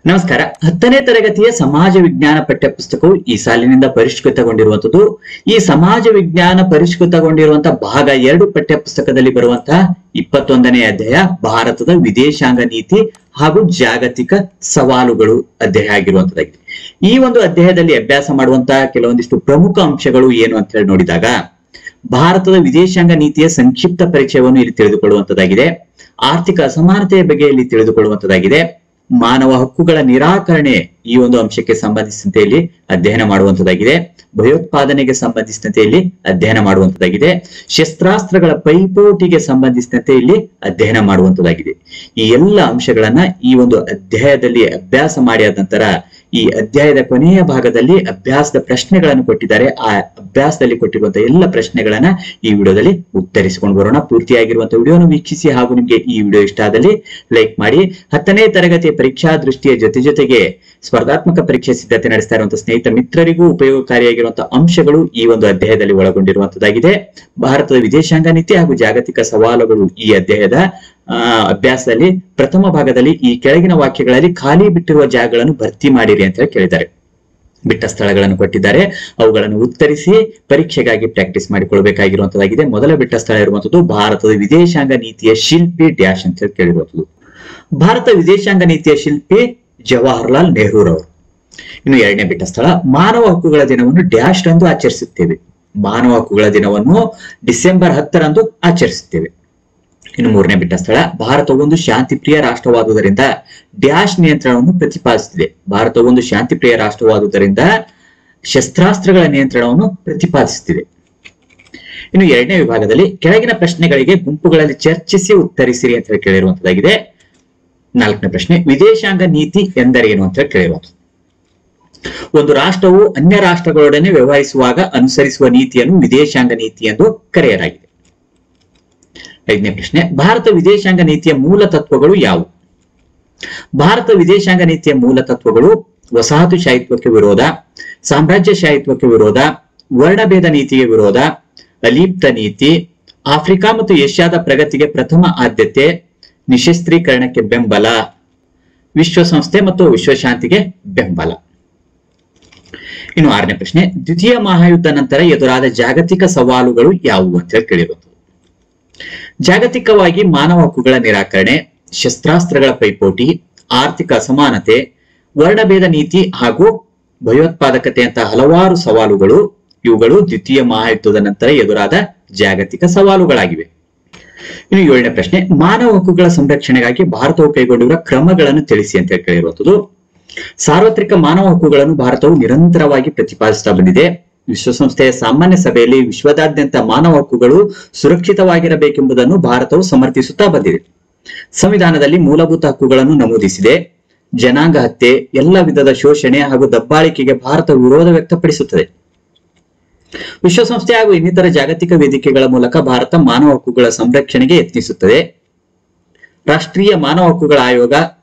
ನಮಸ್ಕಾರ. 10ನೇ ತರಗತಿಯ ಸಮಾಜ ವಿಜ್ಞಾನ ಪಠ್ಯ ಪುಸ್ತಕವು ಈ ಸಾಲಿನಿಂದ ಪರಿಷ್ಕೃತಗೊಂಡಿರುವಂತದ್ದು. ಈ ಸಮಾಜ ವಿಜ್ಞಾನ ಪರಿಷ್ಕೃತಗೊಂಡಿರುವಂತಹ ಭಾಗ 2 ಪಠ್ಯ ಪುಸ್ತಕದಲ್ಲಿ ಬರುವಂತಹ 21ನೇ ಅಧ್ಯಾಯ ಭಾರತದ ವಿದೇಶಾಂಗ ನೀತಿ ಹಾಗೂ ಜಾಗತಿಕ ಸವಾಲುಗಳು ಅಧ್ಯಾಯ ಆಗಿರುವಂತದ್ದಾಗಿದೆ. ಈ ಒಂದು ಅಧ್ಯಾಯದಲ್ಲಿ ಅಭ್ಯಾಸ ಮಾಡುವಂತಹ ಕೆಲವೊಂದಿಷ್ಟು ಪ್ರಮುಖ ಅಂಶಗಳು ಏನು ಅಂತ ಹೇಳಿ ನೋಡಿದಾಗ, ಭಾರತದ ವಿದೇಶಾಂಗ ನೀತಿಯ ಸಂಕ್ಷಿಪ್ತ ಪರಿಚಯವನ್ನು ಇಲ್ಲಿ ತಿಳಿದುಕೊಳ್ಳುವಂತದ್ದಾಗಿದೆ. ಆರ್ಥಿಕ ಅಸಮಾನತೆಯ ಬಗ್ಗೆ ಇಲ್ಲಿ ತಿಳಿದುಕೊಳ್ಳುವಂತದ್ದಾಗಿದೆ. ಮಾನವ ಹಕ್ಕುಗಳ ನಿರಾಕರಣೆ ಈ ಒಂದು ಅಂಶಕ್ಕೆ ಸಂಬಂಧಿಸಿದಂತೆ ಇಲ್ಲಿ ಅಧ್ಯಯನ ಮಾಡುವಂತದ್ದಾಗಿದೆ. ಭಯೋತ್ಪಾದನೆಗೆ ಸಂಬಂಧಿಸಿದಂತೆ ಇಲ್ಲಿ ಅಧ್ಯಯನ ಮಾಡುವಂತದ್ದಾಗಿದೆ. ಶಸ್ತ್ರಾಸ್ತ್ರಗಳ ಪೈಪೋಟಿಗೆ ಸಂಬಂಧಿಸಿದಂತೆ ಇಲ್ಲಿ ಅಧ್ಯಯನ ಮಾಡುವಂತದ್ದಾಗಿದೆ. ಈ ಎಲ್ಲ ಅಂಶಗಳನ್ನ ಈ ಒಂದು ಅಧ್ಯಾಯದಲ್ಲಿ ಅಭ್ಯಾಸ ಮಾಡಿದ ನಂತರ ಈ ಅಧ್ಯಾಯದ ಕೊನೆಯ ಭಾಗದಲ್ಲಿ ಅಭ್ಯಾಸದ ಪ್ರಶ್ನೆಗಳನ್ನು ಕೊಟ್ಟಿದ್ದಾರೆ. ಆ ಅಭ್ಯಾಸದಲ್ಲಿ ಕೊಟ್ಟಿರುವಂತಹ ಎಲ್ಲ ಪ್ರಶ್ನೆಗಳನ್ನ ಈ ವಿಡಿಯೋದಲ್ಲಿ ಉತ್ತರಿಸಿಕೊಂಡು ಬರೋಣ. ಪೂರ್ತಿಯಾಗಿರುವಂತಹ ವಿಡಿಯೋನ ವೀಕ್ಷಿಸಿ ಹಾಗೂ ನಿಮ್ಗೆ ಈ ವಿಡಿಯೋ ಇಷ್ಟ ಆದಲ್ಲಿ ಲೈಕ್ ಮಾಡಿ. 10ನೇ ತರಗತಿಯ ಪರೀಕ್ಷಾ ದೃಷ್ಟಿಯ ಜೊತೆಗೆ ಸ್ಪರ್ಧಾತ್ಮಕ ಪರೀಕ್ಷೆ ಸಿದ್ಧತೆ ನಡೆಸ್ತಾ ಇರುವಂತಹ ಸ್ನೇಹಿತ ಮಿತ್ರರಿಗೂ ಉಪಯೋಗಕಾರಿಯಾಗಿರುವಂತಹ ಅಂಶಗಳು ಈ ಒಂದು ಅಧ್ಯಾಯದಲ್ಲಿ ಒಳಗೊಂಡಿರುವಂತದ್ದಾಗಿದೆ. ಭಾರತದ ವಿದೇಶಾಂಗ ನೀತಿ ಹಾಗೂ ಜಾಗತಿಕ ಸವಾಲುಗಳು ಈ ಅಧ್ಯಾಯದ ಅಭ್ಯಾಸದಲ್ಲಿ ಪ್ರಥಮ ಭಾಗದಲ್ಲಿ ಈ ಕೆಳಗಿನ ವಾಕ್ಯಗಳಲ್ಲಿ ಖಾಲಿ ಬಿಟ್ಟಿರುವ ಜಾಗಗಳನ್ನು ಭರ್ತಿ ಮಾಡಿರಿ ಅಂತ ಹೇಳಿ ಕೇಳಿದ್ದಾರೆ. ಬಿಟ್ಟ ಸ್ಥಳಗಳನ್ನು ಕೊಟ್ಟಿದ್ದಾರೆ, ಅವುಗಳನ್ನು ಉತ್ತರಿಸಿ ಪರೀಕ್ಷೆಗಾಗಿ ಪ್ರಾಕ್ಟೀಸ್ ಮಾಡಿಕೊಳ್ಬೇಕಾಗಿರುವಂತದ್ದಾಗಿದೆ. ಮೊದಲ ಬಿಟ್ಟ ಸ್ಥಳ ಇರುವಂತದ್ದು ಭಾರತದ ವಿದೇಶಾಂಗ ನೀತಿಯ ಶಿಲ್ಪಿ ಡ್ಯಾಶ್ ಅಂತ ಹೇಳಿ ಕೇಳಿರುವಂತದ್ದು. ಭಾರತ ವಿದೇಶಾಂಗ ನೀತಿಯ ಶಿಲ್ಪಿ ಜವಾಹರ್ಲಾಲ್ ನೆಹರೂರವರು. ಇನ್ನು ಎರಡನೇ ಬಿಟ್ಟ ಸ್ಥಳ ಮಾನವ ಹಕ್ಕುಗಳ ದಿನವನ್ನು ಡ್ಯಾಶ್ ರಂದು ಆಚರಿಸುತ್ತೇವೆ. ಮಾನವ ಹಕ್ಕುಗಳ ದಿನವನ್ನು ಡಿಸೆಂಬರ್ 10ರಂದು ಆಚರಿಸುತ್ತೇವೆ. ಇನ್ನು ಮೂರನೇ ಬಿಟ್ಟ ಸ್ಥಳ ಭಾರತವು ಒಂದು ಶಾಂತಿಪ್ರಿಯ ರಾಷ್ಟ್ರವಾದುದರಿಂದ ಡ್ಯಾಶ್ ನಿಯಂತ್ರಣವನ್ನು ಪ್ರತಿಪಾದಿಸುತ್ತಿದೆ. ಭಾರತವು ಒಂದು ಶಾಂತಿಪ್ರಿಯ ರಾಷ್ಟ್ರವಾದುದರಿಂದ ಶಸ್ತ್ರಾಸ್ತ್ರಗಳ ನಿಯಂತ್ರಣವನ್ನು ಪ್ರತಿಪಾದಿಸುತ್ತಿದೆ. ಇನ್ನು ಎರಡನೇ ವಿಭಾಗದಲ್ಲಿ ಕೆಳಗಿನ ಪ್ರಶ್ನೆಗಳಿಗೆ ಗುಂಪುಗಳಲ್ಲಿ ಚರ್ಚಿಸಿ ಉತ್ತರಿಸಿರಿ ಅಂತ ಹೇಳಿ ಕೇಳಿರುವಂತದ್ದಾಗಿದೆ. ನಾಲ್ಕನೇ ಪ್ರಶ್ನೆ ವಿದೇಶಾಂಗ ನೀತಿ ಎಂದರೇನು ಅಂತ ಹೇಳಿ ಕೇಳಿರುವಂತದ್ದು. ಒಂದು ರಾಷ್ಟ್ರವು ಅನ್ಯ ರಾಷ್ಟ್ರಗಳೊಡನೆ ವ್ಯವಹರಿಸುವಾಗ ಅನುಸರಿಸುವ ನೀತಿಯನ್ನು ವಿದೇಶಾಂಗ ನೀತಿ ಎಂದು ಕರೆಯಲಾಗಿದೆ. ಐದನೇ ಪ್ರಶ್ನೆ ಭಾರತ ವಿದೇಶಾಂಗ ನೀತಿಯ ಮೂಲ ತತ್ವಗಳು ಯಾವುವು? ಭಾರತ ವಿದೇಶಾಂಗ ನೀತಿಯ ಮೂಲ ತತ್ವಗಳು ವಸಾಹತುಶಾಹಿತ್ವಕ್ಕೆ ವಿರೋಧ, ಸಾಮ್ರಾಜ್ಯಶಾಹಿತ್ವಕ್ಕೆ ವಿರೋಧ, ವರ್ಣಭೇದ ನೀತಿಗೆ ವಿರೋಧ, ಅಲಿಪ್ತ ನೀತಿ, ಆಫ್ರಿಕಾ ಮತ್ತು ಏಷ್ಯಾದ ಪ್ರಗತಿಗೆ ಪ್ರಥಮ ಆದ್ಯತೆ, ನಿಶಸ್ತ್ರೀಕರಣಕ್ಕೆ ಬೆಂಬಲ, ವಿಶ್ವಸಂಸ್ಥೆ ಮತ್ತು ವಿಶ್ವಶಾಂತಿಗೆ ಬೆಂಬಲ. ಇನ್ನು ಆರನೇ ಪ್ರಶ್ನೆ ದ್ವಿತೀಯ ಮಹಾಯುದ್ಧ ನಂತರ ಎದುರಾದ ಜಾಗತಿಕ ಸವಾಲುಗಳು ಯಾವುವು ಅಂತ ಹೇಳಿ ಕೇಳಿರುವುದು. ಜಾಗತಿಕವಾಗಿ ಮಾನವ ಹಕ್ಕುಗಳ ನಿರಾಕರಣೆ, ಶಸ್ತ್ರಾಸ್ತ್ರಗಳ ಪೈಪೋಟಿ, ಆರ್ಥಿಕ ಅಸಮಾನತೆ, ವರ್ಣಭೇದ ನೀತಿ ಹಾಗೂ ಭಯೋತ್ಪಾದಕತೆಯಂತಹ ಹಲವಾರು ಸವಾಲುಗಳು ಇವುಗಳು ದ್ವಿತೀಯ ಮಹಾಯುದ್ಧದ ನಂತರ ಎದುರಾದ ಜಾಗತಿಕ ಸವಾಲುಗಳಾಗಿವೆ. ಇನ್ನು ಏಳನೇ ಪ್ರಶ್ನೆ ಮಾನವ ಹಕ್ಕುಗಳ ಸಂರಕ್ಷಣೆಗಾಗಿ ಭಾರತವು ಕೈಗೊಂಡಿರುವ ಕ್ರಮಗಳನ್ನು ತಿಳಿಸಿ ಅಂತ ಕೇಳಿರುವಂತದ್ದು. ಸಾರ್ವತ್ರಿಕ ಮಾನವ ಹಕ್ಕುಗಳನ್ನು ಭಾರತವು ನಿರಂತರವಾಗಿ ಪ್ರತಿಪಾದಿಸುತ್ತಾ ಬಂದಿದೆ. ವಿಶ್ವಸಂಸ್ಥೆಯ ಸಾಮಾನ್ಯ ಸಭೆಯಲ್ಲಿ ವಿಶ್ವದಾದ್ಯಂತ ಮಾನವ ಹಕ್ಕುಗಳು ಸುರಕ್ಷಿತವಾಗಿರಬೇಕೆಂಬುದನ್ನು ಭಾರತವು ಸಮರ್ಥಿಸುತ್ತಾ ಬಂದಿದೆ. ಸಂವಿಧಾನದಲ್ಲಿ ಮೂಲಭೂತ ಹಕ್ಕುಗಳನ್ನು ನಮೂದಿಸಿದೆ. ಜನಾಂಗ ಹತ್ಯೆ, ಎಲ್ಲ ವಿಧದ ಶೋಷಣೆ ಹಾಗೂ ದಬ್ಬಾಳಿಕೆಗೆ ಭಾರತ ವಿರೋಧ ವ್ಯಕ್ತಪಡಿಸುತ್ತದೆ. ವಿಶ್ವಸಂಸ್ಥೆ ಹಾಗೂ ಇನ್ನಿತರ ಜಾಗತಿಕ ವೇದಿಕೆಗಳ ಮೂಲಕ ಭಾರತ ಮಾನವ ಹಕ್ಕುಗಳ ಸಂರಕ್ಷಣೆಗೆ ಯತ್ನಿಸುತ್ತದೆ. ರಾಷ್ಟ್ರೀಯ ಮಾನವ ಹಕ್ಕುಗಳ ಆಯೋಗ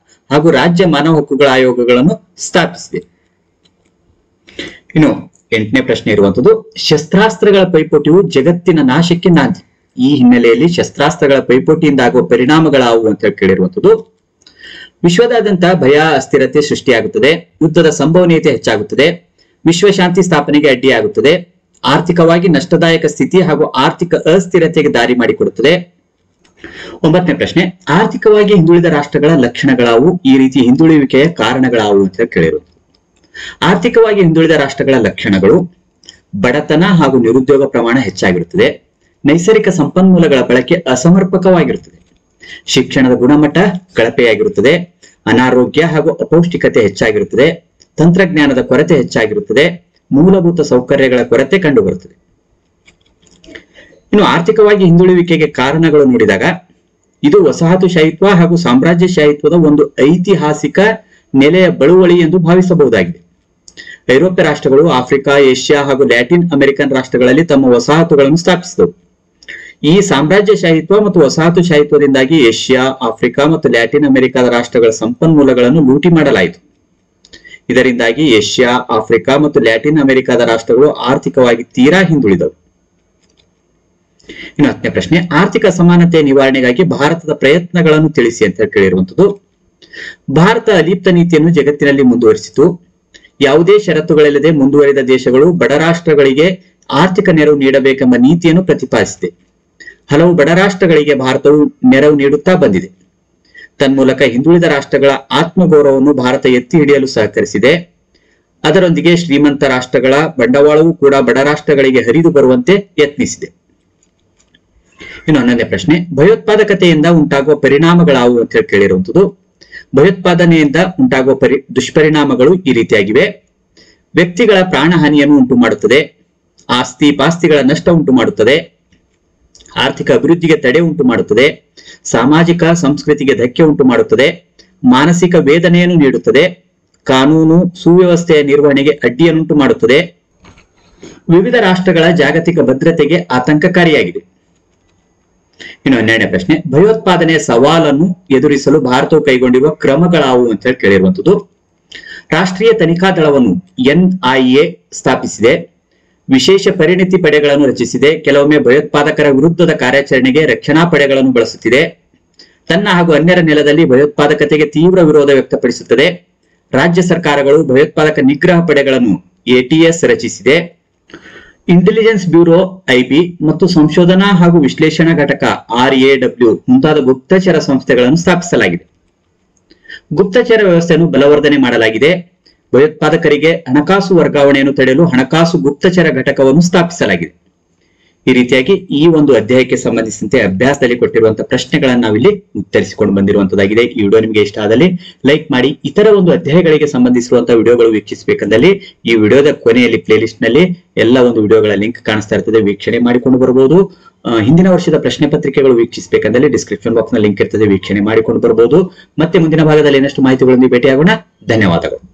ಹಾಗೂ ರಾಜ್ಯ ಮಾನವ ಹಕ್ಕುಗಳ ಆಯೋಗಗಳನ್ನು ಸ್ಥಾಪಿಸಿದೆ. ಇನ್ನು ಎಂಟನೇ ಪ್ರಶ್ನೆ ಇರುವಂತದ್ದು ಶಸ್ತ್ರಾಸ್ತ್ರಗಳ ಪೈಪೋಟಿಯು ಜಗತ್ತಿನ ನಾಶಕ್ಕೆ ನಾಂದಿ. ಈ ಹಿನ್ನೆಲೆಯಲ್ಲಿ ಶಸ್ತ್ರಾಸ್ತ್ರಗಳ ಪೈಪೋಟಿಯಿಂದ ಆಗುವ ಪರಿಣಾಮಗಳಾವುವು ಅಂತ ಹೇಳಿ ಕೇಳಿರುವಂತದ್ದು. ವಿಶ್ವದಾದ್ಯಂತ ಭಯ, ಅಸ್ಥಿರತೆ ಸೃಷ್ಟಿಯಾಗುತ್ತದೆ. ಯುದ್ಧದ ಸಂಭವನೀಯತೆ ಹೆಚ್ಚಾಗುತ್ತದೆ. ವಿಶ್ವಶಾಂತಿ ಸ್ಥಾಪನೆಗೆ ಅಡ್ಡಿಯಾಗುತ್ತದೆ. ಆರ್ಥಿಕವಾಗಿ ನಷ್ಟದಾಯಕ ಸ್ಥಿತಿ ಹಾಗೂ ಆರ್ಥಿಕ ಅಸ್ಥಿರತೆಗೆ ದಾರಿ ಮಾಡಿಕೊಡುತ್ತದೆ. ಒಂಬತ್ತನೇ ಪ್ರಶ್ನೆ ಆರ್ಥಿಕವಾಗಿ ಹಿಂದುಳಿದ ರಾಷ್ಟ್ರಗಳ ಲಕ್ಷಣಗಳಾವು? ಈ ರೀತಿ ಹಿಂದುಳಿಯುವಿಕೆಯ ಕಾರಣಗಳಾವು ಅಂತ ಕೇಳಿರುವುದು. ಆರ್ಥಿಕವಾಗಿ ಹಿಂದುಳಿದ ರಾಷ್ಟ್ರಗಳ ಲಕ್ಷಣಗಳು ಬಡತನ ಹಾಗೂ ನಿರುದ್ಯೋಗ ಪ್ರಮಾಣ ಹೆಚ್ಚಾಗಿರುತ್ತದೆ. ನೈಸರ್ಗಿಕ ಸಂಪನ್ಮೂಲಗಳ ಬಳಕೆ ಅಸಮರ್ಪಕವಾಗಿರುತ್ತದೆ. ಶಿಕ್ಷಣದ ಗುಣಮಟ್ಟ ಕಳಪೆಯಾಗಿರುತ್ತದೆ. ಅನಾರೋಗ್ಯ ಹಾಗೂ ಅಪೌಷ್ಟಿಕತೆ ಹೆಚ್ಚಾಗಿರುತ್ತದೆ. ತಂತ್ರಜ್ಞಾನದ ಕೊರತೆ ಹೆಚ್ಚಾಗಿರುತ್ತದೆ. ಮೂಲಭೂತ ಸೌಕರ್ಯಗಳ ಕೊರತೆ ಕಂಡುಬರುತ್ತದೆ. ಇನ್ನು ಆರ್ಥಿಕವಾಗಿ ಹಿಂದುಳಿಯುವಿಕೆಗೆ ಕಾರಣಗಳು ನೋಡಿದಾಗ ಇದು ವಸಾಹತುಶಾಹಿತ್ವ ಹಾಗೂ ಸಾಮ್ರಾಜ್ಯಶಾಹಿತ್ವದ ಒಂದು ಐತಿಹಾಸಿಕ ನೆಲೆಯ ಬಳುವಳಿ ಎಂದು ಭಾವಿಸಬಹುದಾಗಿದೆ. ಐರೋಪ್ಯ ರಾಷ್ಟ್ರಗಳು ಆಫ್ರಿಕಾ, ಏಷ್ಯಾ ಹಾಗೂ ಲ್ಯಾಟಿನ್ ಅಮೆರಿಕನ್ ರಾಷ್ಟ್ರಗಳಲ್ಲಿ ತಮ್ಮ ವಸಾಹತುಗಳನ್ನು ಸ್ಥಾಪಿಸಿದವು. ಈ ಸಾಮ್ರಾಜ್ಯಶಾಹಿತ್ವ ಮತ್ತು ವಸಾಹತುಶಾಹಿತ್ವದಿಂದಾಗಿ ಏಷ್ಯಾ, ಆಫ್ರಿಕಾ ಮತ್ತು ಲ್ಯಾಟಿನ್ ಅಮೆರಿಕಾದ ರಾಷ್ಟ್ರಗಳ ಸಂಪನ್ಮೂಲಗಳನ್ನು ಲೂಟಿ ಮಾಡಲಾಯಿತು. ಇದರಿಂದಾಗಿ ಏಷ್ಯಾ, ಆಫ್ರಿಕಾ ಮತ್ತು ಲ್ಯಾಟಿನ್ ಅಮೆರಿಕಾದ ರಾಷ್ಟ್ರಗಳು ಆರ್ಥಿಕವಾಗಿ ತೀರಾ ಹಿಂದುಳಿದವು. ಇನ್ನು 10ನೇ ಪ್ರಶ್ನೆ ಆರ್ಥಿಕ ಅಸಮಾನತೆಯ ನಿವಾರಣೆಗಾಗಿ ಭಾರತದ ಪ್ರಯತ್ನಗಳನ್ನು ತಿಳಿಸಿ ಅಂತ ಕೇಳಿರುವಂತದ್ದು. ಭಾರತ ಅಲಿಪ್ತ ನೀತಿಯನ್ನು ಜಗತ್ತಿನಲ್ಲಿ ಮುಂದುವರಿಸಿತು. ಯಾವುದೇ ಷರತ್ತುಗಳಿಲ್ಲದೆ ಮುಂದುವರಿದ ದೇಶಗಳು ಬಡ ರಾಷ್ಟ್ರಗಳಿಗೆ ಆರ್ಥಿಕ ನೆರವು ನೀಡಬೇಕೆಂಬ ನೀತಿಯನ್ನು ಪ್ರತಿಪಾದಿಸಿದೆ. ಹಲವು ಬಡ ರಾಷ್ಟ್ರಗಳಿಗೆ ಭಾರತವು ನೆರವು ನೀಡುತ್ತಾ ಬಂದಿದೆ. ತನ್ಮೂಲಕ ಹಿಂದುಳಿದ ರಾಷ್ಟ್ರಗಳ ಆತ್ಮಗೌರವವನ್ನು ಭಾರತ ಎತ್ತಿ ಹಿಡಿಯಲು ಸಹಕರಿಸಿದೆ. ಅದರೊಂದಿಗೆ ಶ್ರೀಮಂತ ರಾಷ್ಟ್ರಗಳ ಬಂಡವಾಳವೂ ಕೂಡ ಬಡ ರಾಷ್ಟ್ರಗಳಿಗೆ ಹರಿದು ಬರುವಂತೆ ಯತ್ನಿಸಿದೆ. ಇನ್ನು 11ನೇ ಪ್ರಶ್ನೆ, ಭಯೋತ್ಪಾದಕತೆಯಿಂದ ಉಂಟಾಗುವ ಪರಿಣಾಮಗಳಾವು ಅಂತ ಹೇಳಿ ಕೇಳಿರುವಂತದ್ದು. ಭಯೋತ್ಪಾದನೆಯಿಂದ ಉಂಟಾಗುವ ದುಷ್ಪರಿಣಾಮಗಳು ಈ ರೀತಿಯಾಗಿವೆ. ವ್ಯಕ್ತಿಗಳ ಪ್ರಾಣಹಾನಿಯನ್ನು ಉಂಟು ಮಾಡುತ್ತದೆ, ಆಸ್ತಿ ಪಾಸ್ತಿಗಳ ನಷ್ಟ ಉಂಟು ಮಾಡುತ್ತದೆ, ಆರ್ಥಿಕ ಅಭಿವೃದ್ಧಿಗೆ ತಡೆ ಉಂಟು ಮಾಡುತ್ತದೆ, ಸಾಮಾಜಿಕ ಸಂಸ್ಕೃತಿಗೆ ಧಕ್ಕೆ ಉಂಟು ಮಾಡುತ್ತದೆ, ಮಾನಸಿಕ ವೇದನೆಯನ್ನು ನೀಡುತ್ತದೆ, ಕಾನೂನು ಸುವ್ಯವಸ್ಥೆಯ ನಿರ್ವಹಣೆಗೆ ಅಡ್ಡಿಯನ್ನುಂಟು ಮಾಡುತ್ತದೆ, ವಿವಿಧ ರಾಷ್ಟ್ರಗಳ ಜಾಗತಿಕ ಭದ್ರತೆಗೆ ಆತಂಕಕಾರಿಯಾಗಿದೆ. ಇನ್ನು 12ನೇ ಪ್ರಶ್ನೆ, ಭಯೋತ್ಪಾದನೆಯ ಸವಾಲನ್ನು ಎದುರಿಸಲು ಭಾರತವು ಕೈಗೊಂಡಿರುವ ಕ್ರಮಗಳಾವು ಅಂತ ಹೇಳಿ ಕೇಳಿರುವಂತದ್ದು. ರಾಷ್ಟ್ರೀಯ ತನಿಖಾ ದಳವನ್ನು NIA ಸ್ಥಾಪಿಸಿದೆ, ವಿಶೇಷ ಪರಿಣಿತಿ ಪಡೆಗಳನ್ನು ರಚಿಸಿದೆ, ಕೆಲವೊಮ್ಮೆ ಭಯೋತ್ಪಾದಕರ ವಿರುದ್ಧದ ಕಾರ್ಯಾಚರಣೆಗೆ ರಕ್ಷಣಾ ಪಡೆಗಳನ್ನು ಬಳಸುತ್ತಿದೆ, ತನ್ನ ಹಾಗೂ ಅನ್ಯರ ನೆಲದಲ್ಲಿ ಭಯೋತ್ಪಾದಕತೆಗೆ ತೀವ್ರ ವಿರೋಧ ವ್ಯಕ್ತಪಡಿಸುತ್ತದೆ, ರಾಜ್ಯ ಸರ್ಕಾರಗಳು ಭಯೋತ್ಪಾದಕ ನಿಗ್ರಹ ಪಡೆಗಳನ್ನು ATS ರಚಿಸಿದೆ, ಇಂಟೆಲಿಜೆನ್ಸ್ ಬ್ಯೂರೋ IB ಮತ್ತು ಸಂಶೋಧನಾ ಹಾಗೂ ವಿಶ್ಲೇಷಣಾ ಘಟಕ RAW ಮುಂತಾದ ಗುಪ್ತಚರ ಸಂಸ್ಥೆಗಳನ್ನು ಸ್ಥಾಪಿಸಲಾಗಿದೆ. ಗುಪ್ತಚರ ವ್ಯವಸ್ಥೆಯನ್ನು ಬಲವರ್ಧನೆ ಮಾಡಲಾಗಿದೆ. ಭಯೋತ್ಪಾದಕರಿಗೆ ಹಣಕಾಸು ವರ್ಗಾವಣೆಯನ್ನು ತಡೆಯಲು ಹಣಕಾಸು ಗುಪ್ತಚರ ಘಟಕವನ್ನು ಸ್ಥಾಪಿಸಲಾಗಿದೆ. ಈ ರೀತಿಯಾಗಿ ಈ ಒಂದು ಅಧ್ಯಾಯಕ್ಕೆ ಸಂಬಂಧಿಸಿದಂತೆ ಅಭ್ಯಾಸದಲ್ಲಿ ಕೊಟ್ಟಿರುವಂತಹ ಪ್ರಶ್ನೆಗಳನ್ನು ನಾವಿಲ್ಲಿ ಉತ್ತರಿಸಿಕೊಂಡು ಬಂದಿರುವಂತದ್ದಾಗಿದೆ. ಈ ವಿಡಿಯೋ ನಿಮಗೆ ಇಷ್ಟ ಆದಲ್ಲಿ ಲೈಕ್ ಮಾಡಿ. ಇತರ ಒಂದು ಅಧ್ಯಾಯಗಳಿಗೆ ಸಂಬಂಧಿಸಿರುವಂತಹ ವಿಡಿಯೋಗಳು ವೀಕ್ಷಿಸಬೇಕಂದಲ್ಲಿ ಈ ವಿಡಿಯೋದ ಕೊನೆಯಲ್ಲಿ ಪ್ಲೇ ಲಿಸ್ಟ್ ನಲ್ಲಿ ಎಲ್ಲ ಒಂದು ವಿಡಿಯೋಗಳ ಲಿಂಕ್ ಕಾಣಿಸ್ತಾ ಇರ್ತದೆ, ವೀಕ್ಷಣೆ ಮಾಡಿಕೊಂಡು ಬರಬಹುದು. ಹಿಂದಿನ ವರ್ಷದ ಪ್ರಶ್ನೆ ಪತ್ರಿಕೆಗಳು ವೀಕ್ಷಿಸಬೇಕಂದಲ್ಲಿ ಡಿಸ್ಕ್ರಿಪ್ಷನ್ ಬಾಕ್ಸ್ ನ ಲಿಂಕ್ ಇರ್ತದೆ, ವೀಕ್ಷಣೆ ಮಾಡಿಕೊಂಡು ಬರಬಹುದು. ಮತ್ತೆ ಮುಂದಿನ ಭಾಗದಲ್ಲಿ ಇನ್ನಷ್ಟು ಮಾಹಿತಿಗಳೊಂದಿಗೆ ಭೇಟಿಯಾಗೋಣ. ಧನ್ಯವಾದಗಳು.